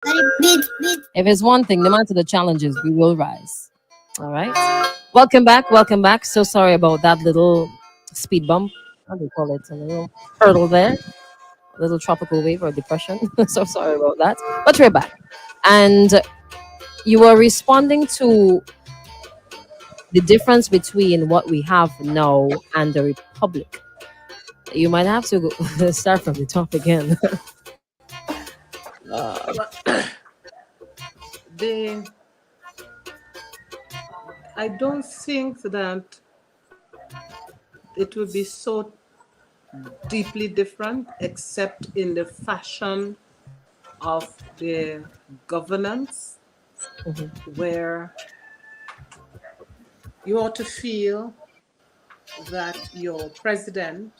If it's one thing, no matter the challenges, we will rise. All right. Welcome back. Welcome back. So sorry about that little speed bump. How do you call it? A little hurdle there. A little tropical wave or depression. So sorry about that. But we're back. And you were responding to the difference between what we have now and the republic. You might have to go, start from the top again. Well, they, I don't think that it would be so deeply different, except in the fashion of the governance, Mhm. where you ought to feel that your president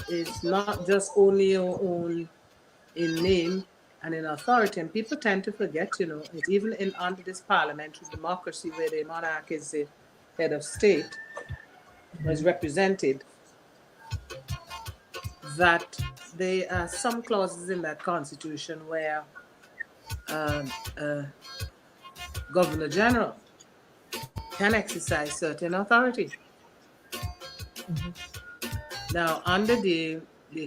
is not just only your own in name and in authority. And people tend to forget, it even in under this parliamentary democracy where the monarch is the head of state, is represented, that there are some clauses in that constitution where um, uh, governor general can exercise certain authority. Now, under the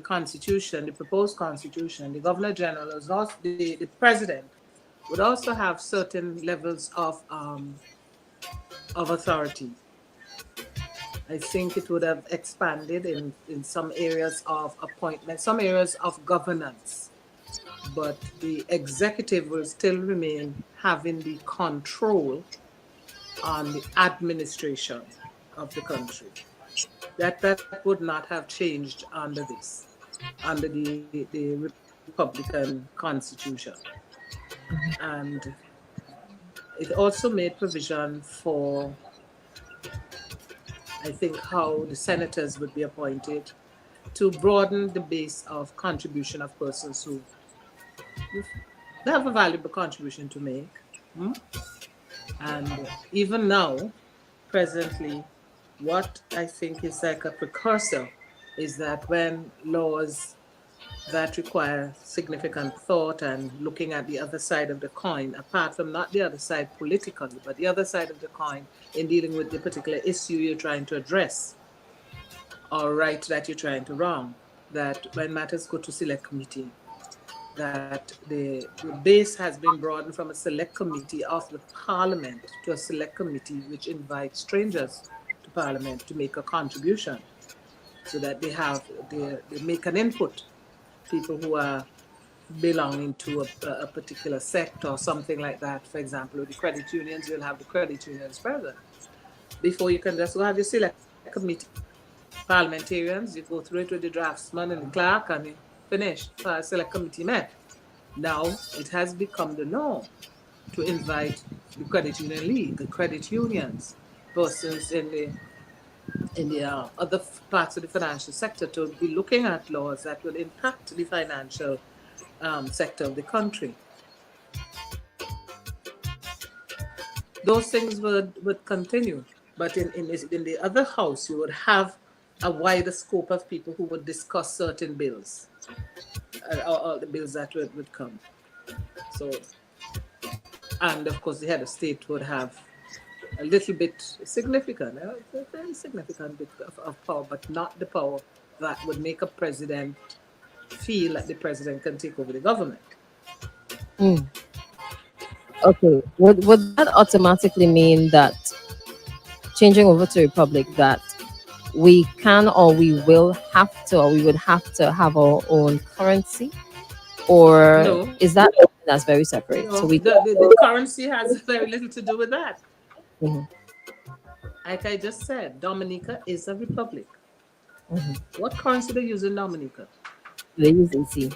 constitution, the proposed constitution, the governor general is also the president would also have certain levels of authority. I think it would have expanded in some areas of appointment, some areas of governance, but the executive will still remain having the control on the administration of the country. That would not have changed under this, under the Republican Constitution. And it also made provision for, I think, how the senators would be appointed to broaden the base of contribution of persons who they have a valuable contribution to make. Hmm? And even now, presently, what I think is like a precursor is that when laws that require significant thought and looking at the other side of the coin, apart from not the other side politically, but the other side of the coin in dealing with the particular issue you're trying to address or right that you're trying to wrong, that when matters go to select committee, that the base has been broadened from a select committee of the parliament to a select committee which invites strangers to parliament to make a contribution so that they make an input. People who are belonging to a particular sect or something like that. For example, with the credit unions, you'll have the credit unions present. Before you can just go have your select committee. Parliamentarians, you go through it with the draftsman and the clerk and you finish. Select committee met. Now it has become the norm to invite the credit union league, the credit unions, persons in the other parts of the financial sector to be looking at laws that will impact the financial sector of the country. Those things would continue, but in the other house, you would have a wider scope of people who would discuss certain bills, or the bills that would come. So, and of course, the head of state would have a little bit significant, a very significant bit of power, but not the power that would make a president feel like the president can take over the government. Mm. Okay. Would that automatically mean that changing over to republic that we can or we will have to or we would have to have our own currency, or No, is that something that's very separate? So no, we. the currency has very little to do with that. Mhm, Like I just said, Dominica is a republic. mhm. What currency they use in Dominica? They use AC.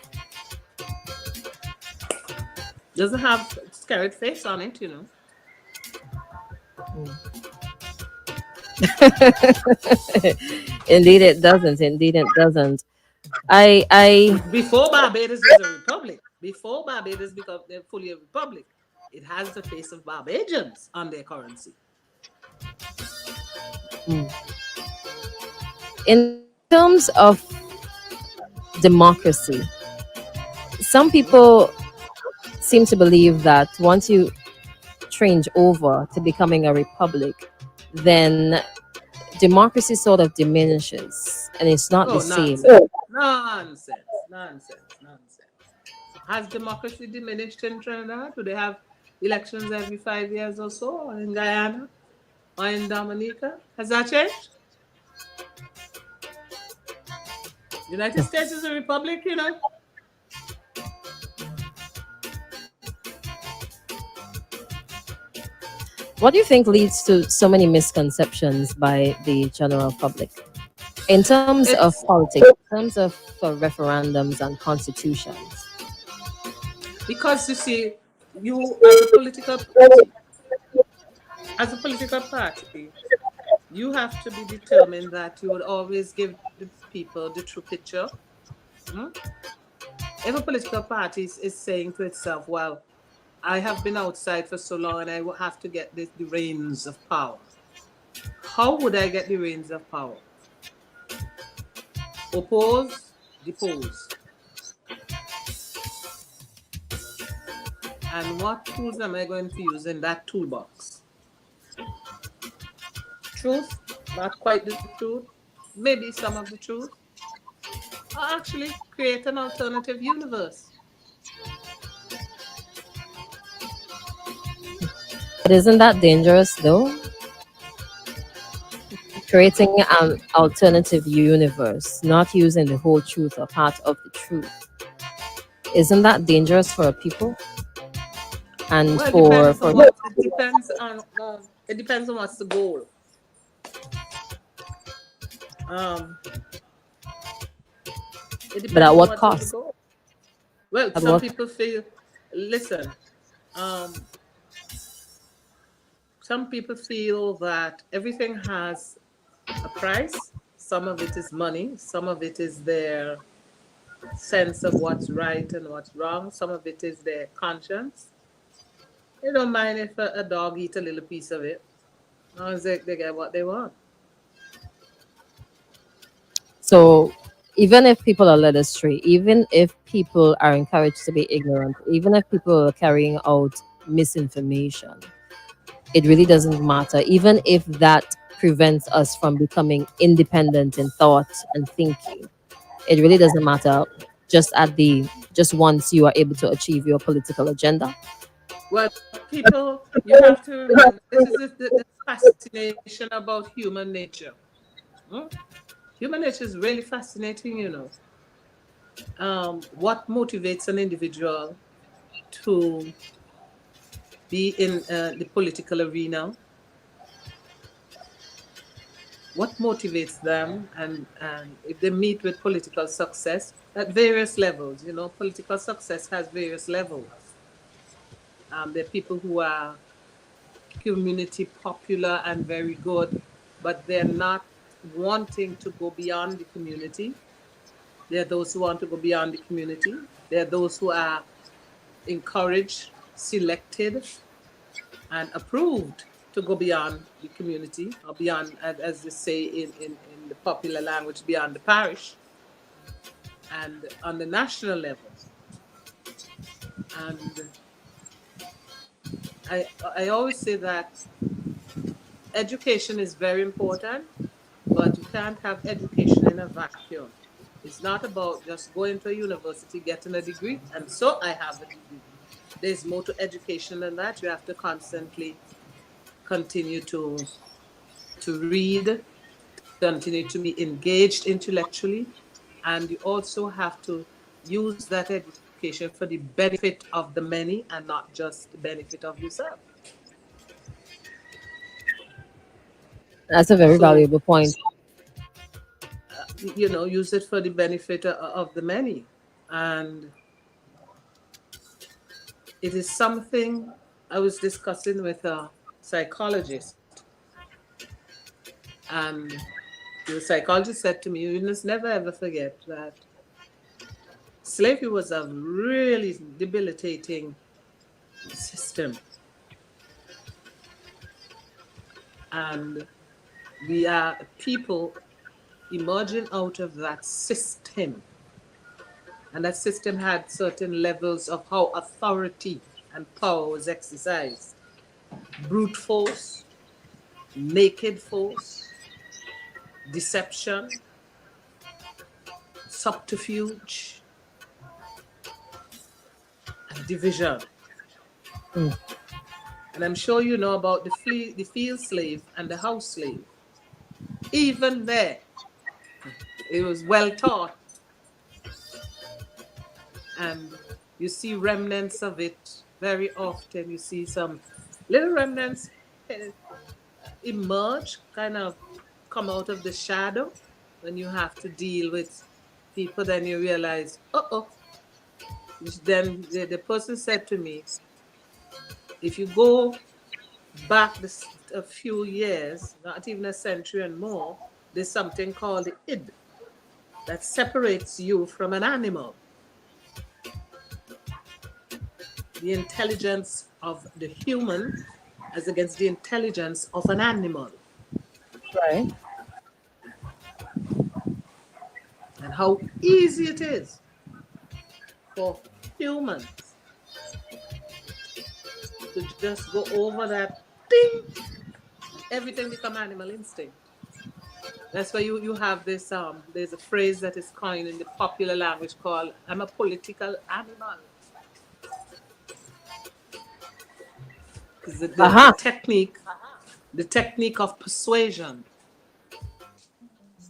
Doesn't have scarred face on it. Indeed, it doesn't. Indeed, it doesn't. I. Before Barbados was a republic, before Barbados became fully a republic, it has the face of Barbadians on their currency. Mm. In terms of democracy, some people seem to believe that once you change over to becoming a republic, then democracy sort of diminishes and it's not the Oh, same. nonsense. Nonsense. Nonsense. Nonsense. Has democracy diminished in Trinidad? Do they have elections every 5 years or so? Or in Guyana? Or in Dominica? Has that changed? United States is a republic, you know. What do you think leads to so many misconceptions by the general public in terms of It's politics, in terms of referendums and constitutions? because you see, you as a political party, you have to be determined that you would always give the people the true picture. Hmm? If a political party is saying to itself, well, I have been outside for so long and I will have to get the reins of power. How would I get the reins of power? Oppose, depose. And what tools am I going to use in that toolbox? Truth, not quite the truth, maybe some of the truth, or actually create an alternative universe. But isn't that dangerous though? Creating an alternative universe, not using the whole truth or part of the truth. Isn't that dangerous for people and Well, for it depends on what's the goal. Um, it but depends at on what what is the cost? goal. Well, At some what people feel. Listen, um, some people feel that everything has a price. Some of it is money. Some of it is their sense of what's right and what's wrong. Some of it is their conscience. They don't mind if a dog eat a little piece of it, as long as they get what they want. So even if people are led astray, even if people are encouraged to be ignorant, even if people are carrying out misinformation, it really doesn't matter. Even if that prevents us from becoming independent in thought and thinking, it really doesn't matter. Just once you are able to achieve your political agenda. Well, people, you have to remember this is the fascination about human nature. Hmm? Human nature is really fascinating, you know. What motivates an individual to be in the political arena? What motivates them? And if they meet with political success at various levels, you know, political success has various levels. There are people who are community popular and very good, but they're not wanting to go beyond the community. There are those who want to go beyond the community. There are those who are encouraged, selected, and approved to go beyond the community or beyond, as they say in the popular language, beyond the parish and on the national level. And I always say that education is very important, but you can't have education in a vacuum. It's not about just going to a university, getting a degree, and so I have a degree. There's more to education than that. You have to constantly continue to read, continue to be engaged intellectually, and you also have to use that education for the benefit of the many and not just the benefit of yourself. That's a very So, valuable point. you know, use it for the benefit of the many. And it is something I was discussing with a psychologist, and the psychologist said to me, "You must never ever forget that slavery was a really debilitating system, and we are people emerging out of that system. And that system had certain levels of how authority and power was exercised: brute force, naked force, deception, subterfuge, and division. Mm. And I'm sure you know about the field slave and the house slave. Even there, it was well taught, and you see remnants of it very often. You see some little remnants eh, emerge, kind of come out of the shadow when you have to deal with people. Then you realize, oh. Then the person said to me, if you go back a few years, not even a century and more, there's something called the id that separates you from an animal. The intelligence of the human as against the intelligence of an animal. Right. And how easy it is for humans to just go over that ding, everything become animal instinct. That's why you have this there's a phrase that is coined in the popular language called I'm a political animal. Because Aha. the technique of persuasion.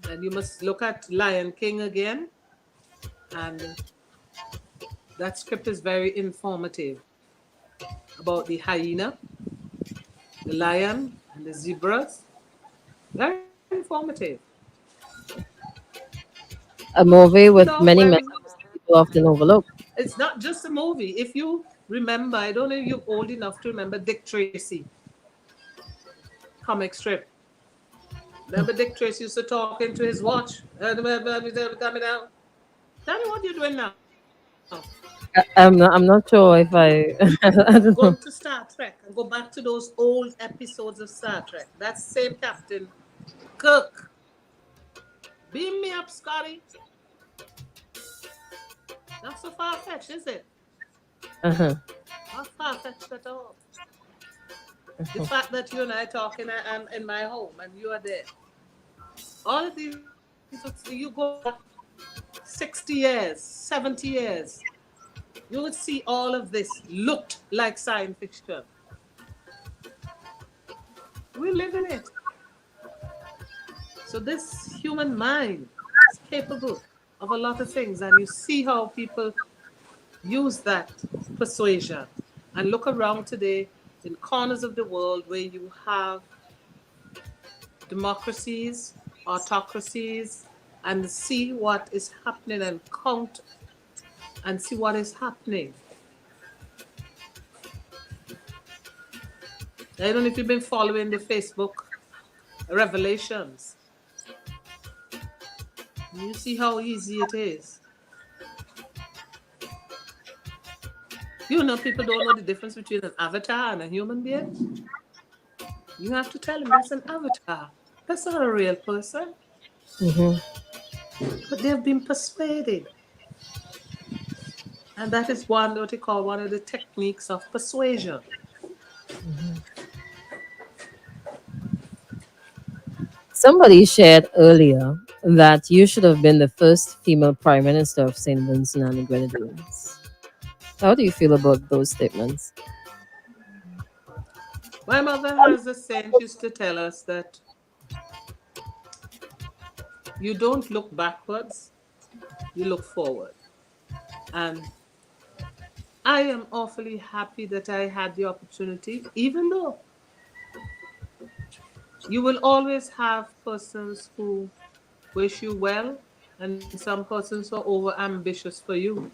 And you must look at Lion King again, and that script is very informative about the hyena, the lion, and the zebras. Very informative. A movie Without with many wearing, messages people often overlook. it's not just a movie. If you remember, I don't know if you're old enough to remember Dick Tracy comic strip. Remember Dick Tracy used to talk into his watch. Coming out. Tell me what you're doing now. I'm not sure if I. I Go don't know. into Star Trek and go back to those old episodes of Star Trek. That same Captain Kirk. Beam me up, Scotty. Not so far fetched, is it? Uh-huh. Not far fetched at all. The fact that you and I talking and in my home and you are there. All of these, you go back 60 years, 70 years, you would see all of this looked like science fiction. We live in it. So this human mind is capable of a lot of things, and you see how people use that persuasion. And look around today in corners of the world where you have democracies, autocracies, and see what is happening and count and see what is happening. I don't know if you've been following the Facebook revelations. You see how easy it is. You know, people don't know the difference between an avatar and a human being. You have to tell them that's an avatar. That's not a real person. Hmm. But they've been persuaded. And that is what they call one of the techniques of persuasion. Somebody shared earlier that you should have been the first female prime minister of St. Vincent and the Grenadines. How do you feel about those statements? My mother has a saying, she used to tell us that you don't look backwards, you look forward. And I am awfully happy that I had the opportunity, even though you will always have persons who wish you well and some persons who are over ambitious for you.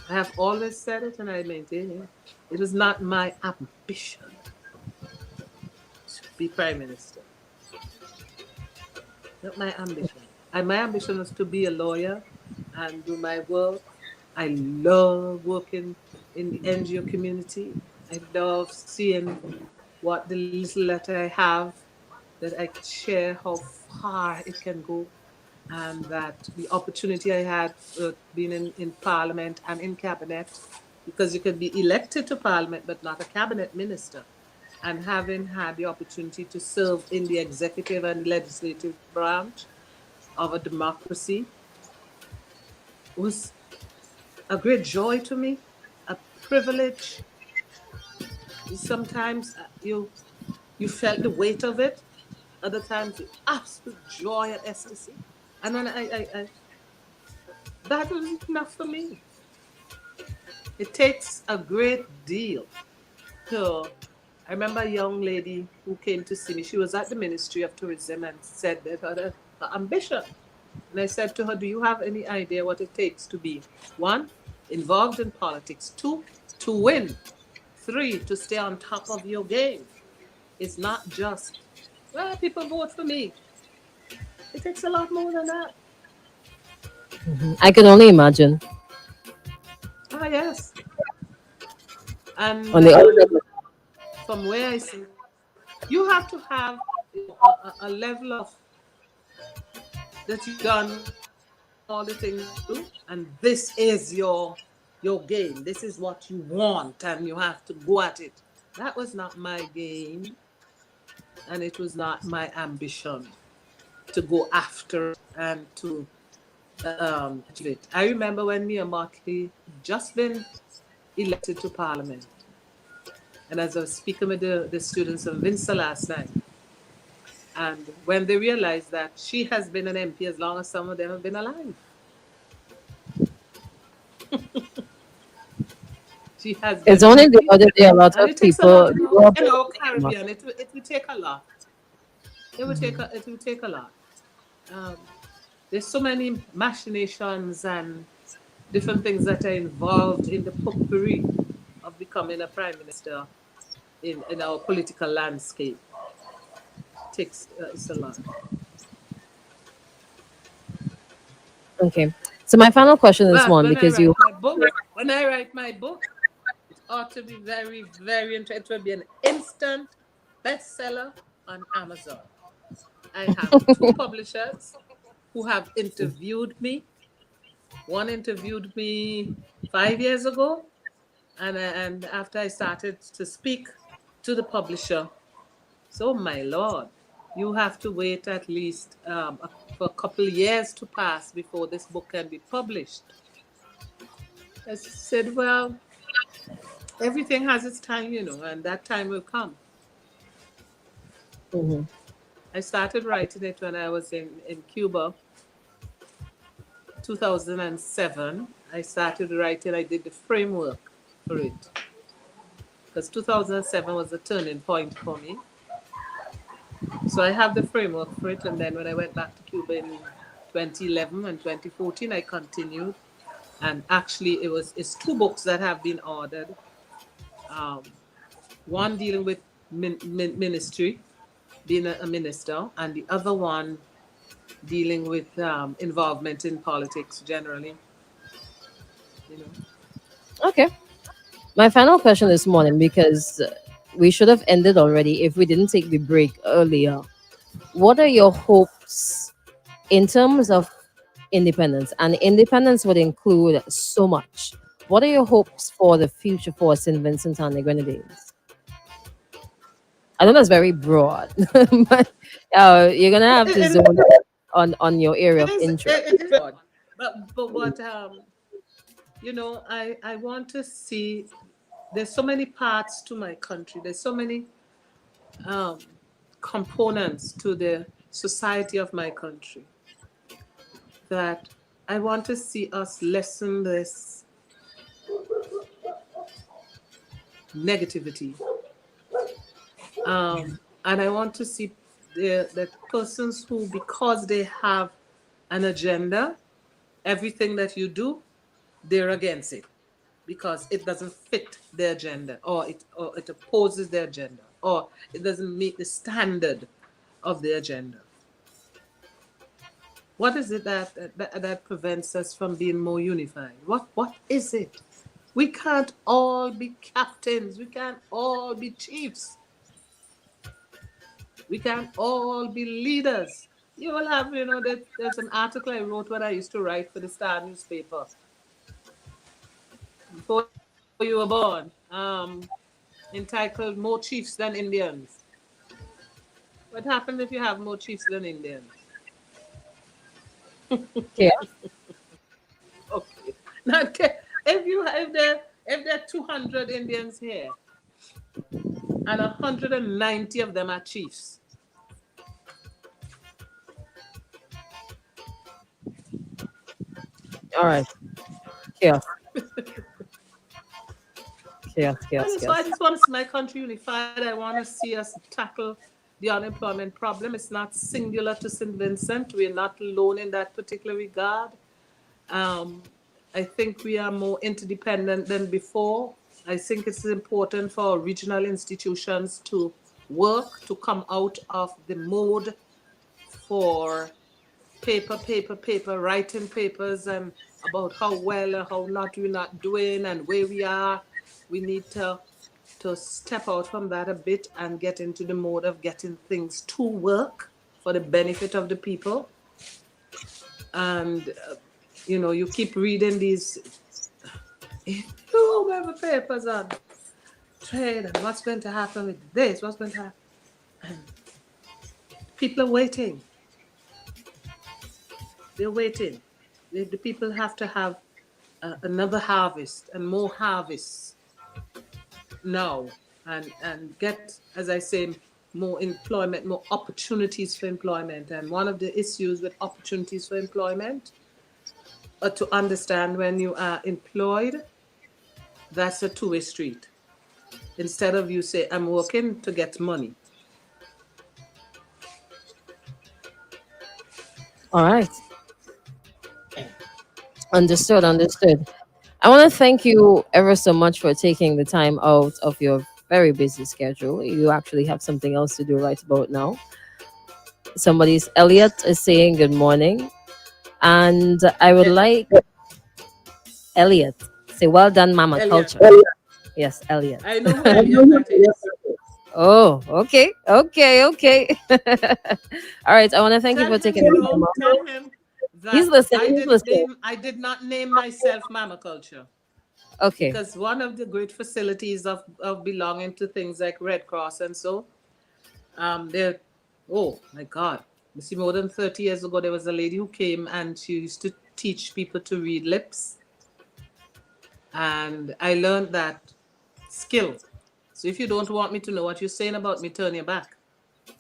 I have always said it and I maintain it. It was not my ambition to be prime minister. Not my ambition. And my ambition was to be a lawyer and do my work. I love working in the NGO community. I love seeing what the little that I have that I could share, how far it can go. and that the opportunity I had being in Parliament and in Cabinet, because you could be elected to Parliament but not a Cabinet minister, and having had the opportunity to serve in the executive and legislative branch of a democracy was a great joy to me, a privilege. Sometimes you felt the weight of it, other times the absolute joy and ecstasy. And when that was enough for me. It takes a great deal to. I remember a young lady who came to see me. She was at the Ministry of Tourism and said that her ambition. And I said to her, do you have any idea what it takes to be one, involved in politics, two, to win, three, to stay on top of your game? It's not just, well, people vote for me. It takes a lot more than that. I can only imagine. Ah, yes. And On the other level. from where I see, you have to have a level of that you've done all the things you do, and this is your game. This is what you want, and you have to go at it. That was not my game, and it was not my ambition to go after it and to achieve it. I remember when Mia Markley just been elected to Parliament, and as I was speaking with the students of Windsor last night, and when they realized that she has been an MP as long as some of them have been alive, she has It's been an only the MP, other day a lot and of it takes a people lot grew up in our in. Caribbean. It will take a lot. It will take a lot. Um, there's so many machinations and different things that are involved in the potpourri of becoming a prime minister in our political landscape. It takes it's a lot. Okay. So my final question is But one because you when I write my book, it ought to be very, very interesting. It will be an instant bestseller on Amazon. I have two publishers who have interviewed me. One interviewed me 5 years ago, and after I started to speak to the publisher, so my lord, you have to wait at least for a couple of years to pass before this book can be published. I said, well, everything has its time, and that time will come. Mhm. I started writing it when I was in Cuba, 2007. I started writing, I did the framework for it because 2007 was a turning point for me. So I have the framework for it, and then when I went back to Cuba in 2011 and 2014, I continued. And actually, it's two books that have been ordered. Um, one dealing with ministry, being a minister, and the other one dealing with involvement in politics generally. You know, Okay. My final question this morning, because we should have ended already if we didn't take the break earlier. What are your hopes in terms of independence? And independence would include so much. What are your hopes for the future for St. Vincent and the Grenadines? I know that's very broad, but you're gonna have to it, zone on your area it of is interest. it is broad, but what I want to see. There's so many parts to my country. There's so many um, components to the society of my country that I want to see us lessen this negativity. And I want to see the persons who, because they have an agenda, everything that you do, they're against it because it doesn't fit their agenda, or it opposes their agenda, or it doesn't meet the standard of the agenda. What is it that prevents us from being more unified? What is it? We can't all be captains. We can't all be chiefs. We can't all be leaders. You will have, there's an article I wrote when I used to write for the Star newspaper before you were born, entitled More Chiefs Than Indians. What happens if you have more chiefs than Indians? Chaos. Okay. Now, if there are 200 Indians here and 190 of them are chiefs, All right. Chaos. Chaos. Chaos. so I Chaos. just want to see my country unified. I want to see us tackle the unemployment problem. It's not singular to St. Vincent. We're not alone in that particular regard. Um, I think we are more interdependent than before. I think it's important for regional institutions to work to come out of the mode for paper, writing papers and about how well or how not we're not doing and where we are. We need to step out from that a bit and get into the mode of getting things to work for the benefit of the people. And you keep reading these whoever papers on trade and what's going to happen with this, what's going to happen. And people are waiting. They're waiting. The people have to have another harvest and more harvests now, and get, as I say, more employment, more opportunities for employment. And one of the issues with opportunities for employment are to understand when you are employed, that's a two-way street. Instead of you say, I'm working to get money. All right. Understood. Understood. I want to thank you ever so much for taking the time out of your very busy schedule. You actually have something else to do right about now. Somebody's Elliot is saying good morning, and I would Eh, like Elliot say well done, Mama Elliot. Culture. Yes, Elliot. I know who Elliot that is. Oh, okay, okay, okay. All right. I want to thank you Tell for him, taking the time out. tell him He's that listening. He's listening. I did not name myself Mama Culture, Okay. because one of the great facilities of belonging to things like Red Cross and so, there, oh my God, you see, more than 30 years ago, there was a lady who came and she used to teach people to read lips. And I learned that skill. So if you don't want me to know what you're saying about me, turn your back.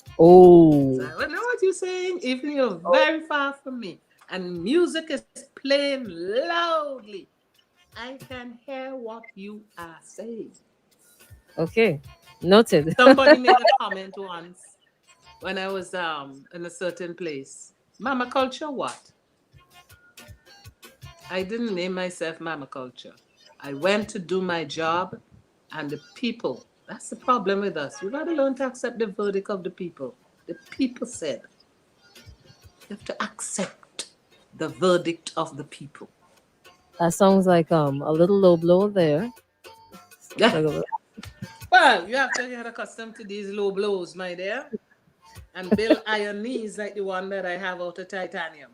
So Oh, I don't know what you're saying, even you're very far from me. And music is playing loudly. I can hear what you are saying. okay. Noted. Somebody made a comment once when I was in a certain place. Mama culture, what? I didn't name myself Mama culture. I went to do my job, and the people. That's the problem with us. We gotta learn to accept the verdict of the people. The people said, you have to accept the verdict of the people. That sounds like a little low blow there. Yeah. Like a- Well, you have to get accustomed to these low blows, my dear, and build iron knees like the one that I have out of titanium.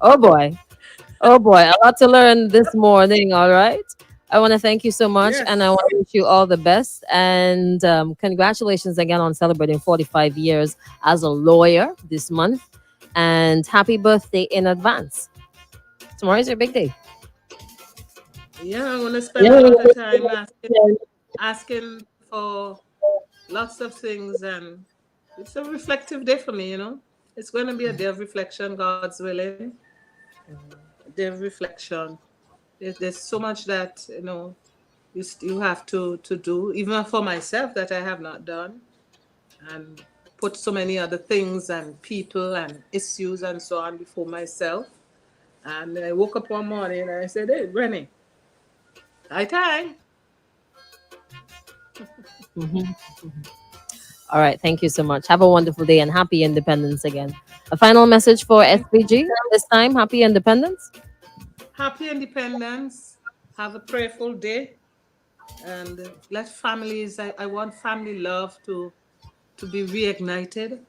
Oh boy. Oh boy. A lot to learn this morning. All right. I want to thank you so much, and I want Yes. to wish you all the best. And congratulations again on celebrating 45 years as a lawyer this month. And happy birthday in advance. Tomorrow is your big day. Yeah, I'm gonna spend a lot of time asking for lots of things, and it's a reflective day for me. It's going to be a day of reflection, God's willing. A day of reflection. There's so much that you have to do, even for myself, that I have not done, and put so many other things and people and issues and so on before myself. And I woke up one morning and I said, "Hey, Rene, high time." Mhm. All right. Thank you so much. Have a wonderful day and happy independence again. A final message for Thank SPG this time. Happy independence. Happy independence. Have a prayerful day, and let families. I want family love to be reignited,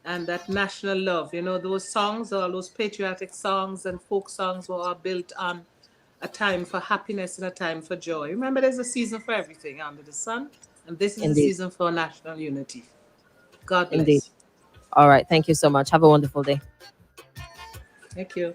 and that national love. You know, those songs, all those patriotic songs and folk songs were all built on a time for happiness and a time for joy. Remember, there's a season for everything under the sun, and this is a Indeed. season for national unity. God Indeed. bless. All right. Thank you so much. Have a wonderful day. Thank you.